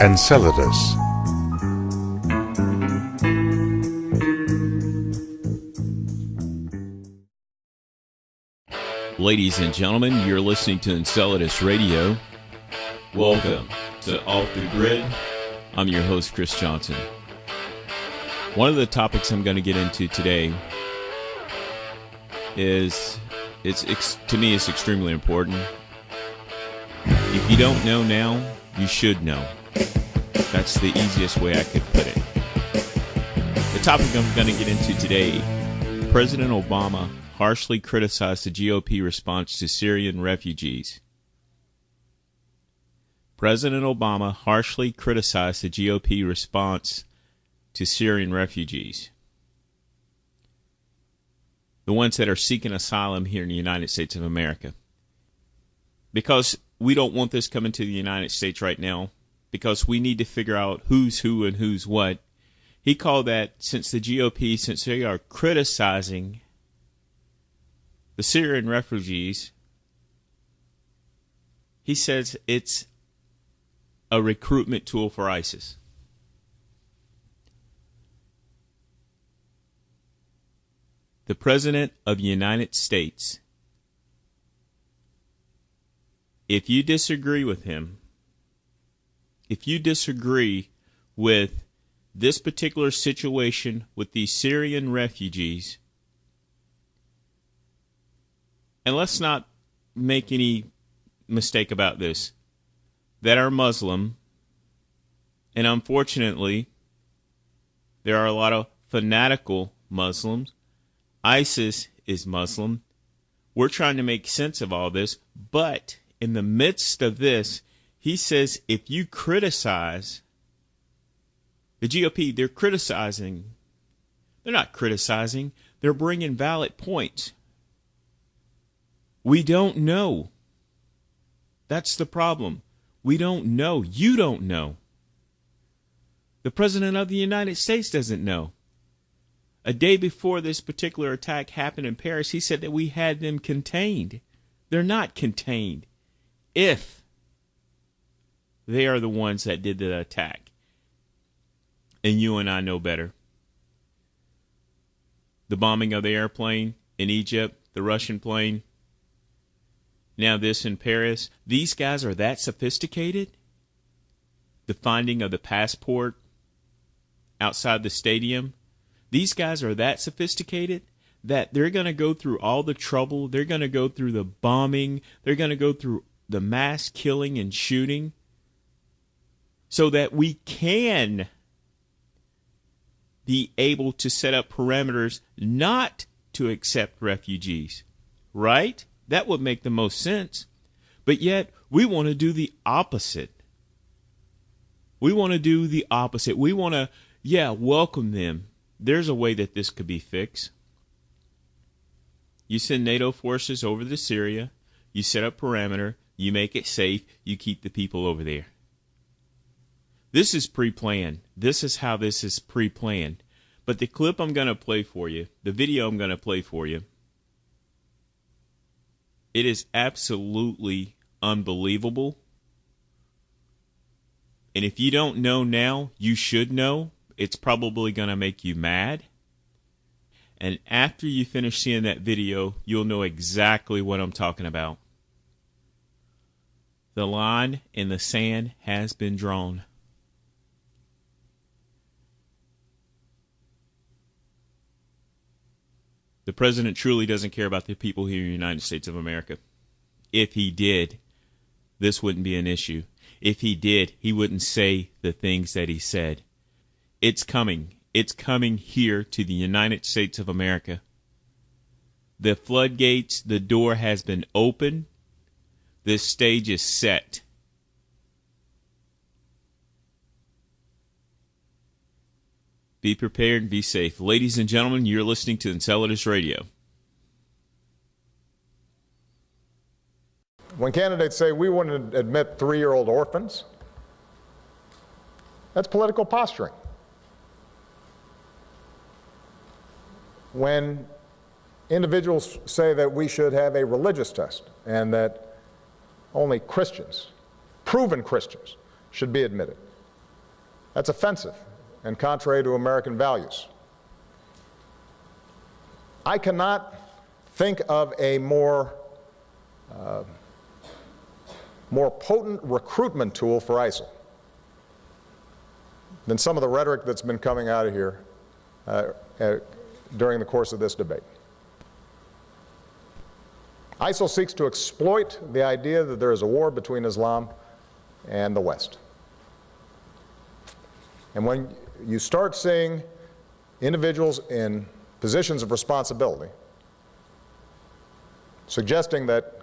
Enceladus. Ladies and gentlemen, you're listening to Enceladus Radio. Welcome to Off the Grid. I'm your host, Chris Johnson. One of the topics I'm going to get into today is, to me, it's extremely important. If you don't know now, you should know. That's the easiest way I could put it. The topic I'm going to get into today, President Obama harshly criticized the GOP response to Syrian refugees. President Obama harshly criticized the GOP response to Syrian refugees. The ones that are seeking asylum here in the United States of America. Because we don't want this coming to the United States right now, because we need to figure out who's who and who's what. He called that, since the GOP, since they are criticizing the Syrian refugees, he says it's a recruitment tool for ISIS. The President of the United States, if you disagree with him, if you disagree with this particular situation with these Syrian refugees, and let's not make any mistake about this, that are Muslim, and unfortunately, there are a lot of fanatical Muslims. ISIS is Muslim. We're trying to make sense of all this, but in the midst of this, he says if you criticize the GOP, they're criticizing. They're not criticizing. They're bringing valid points. We don't know. That's the problem. We don't know. You don't know. The President of the United States doesn't know. A day before this particular attack happened in Paris, he said that we had them contained. They're not contained. If they are the ones that did the attack. And you and I know better. The bombing of the airplane in Egypt, the Russian plane. Now this in Paris. These guys are that sophisticated? The finding of the passport outside the stadium. These guys are that sophisticated that they're going to go through all the trouble. They're going to go through the bombing. They're going to go through the mass killing and shooting so that we can be able to set up parameters not to accept refugees. Right? That would make the most sense. But yet, we want to do the opposite. We want to do the opposite. We want to, welcome them. There's a way that this could be fixed. You send NATO forces over to Syria. You set up perimeter. You make it safe. You keep the people over there. This is pre-planned. This is how this is pre-planned. But the clip I'm going to play for you, the video I'm going to play for you, it is absolutely unbelievable. And if you don't know now, you should know. It's probably going to make you mad. And after you finish seeing that video, you'll know exactly what I'm talking about. The line in the sand has been drawn. The president truly doesn't care about the people here in the United States of America. If he did, this wouldn't be an issue. If he did, he wouldn't say the things that he said. It's coming. It's coming here to the United States of America. The floodgates, the door has been opened. This stage is set. Be prepared and be safe. Ladies and gentlemen, you're listening to Enceladus Radio. When candidates say we wouldn't admit 3-year-old orphans, that's political posturing. When individuals say that we should have a religious test and that only Christians, proven Christians, should be admitted, That's offensive and contrary to American values. I cannot think of a more potent recruitment tool for ISIL than some of the rhetoric that's been coming out of here during the course of this debate. ISIL seeks to exploit the idea that there is a war between Islam and the West. And when you start seeing individuals in positions of responsibility suggesting that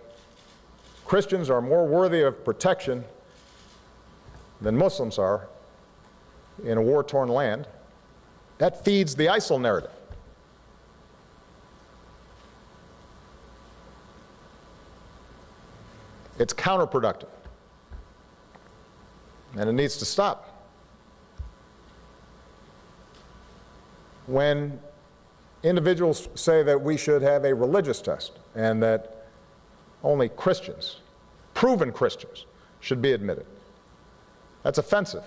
Christians are more worthy of protection than Muslims are in a war-torn land, that feeds the ISIL narrative. It's counterproductive, and it needs to stop. When individuals say that we should have a religious test and that only Christians, proven Christians, should be admitted, that's offensive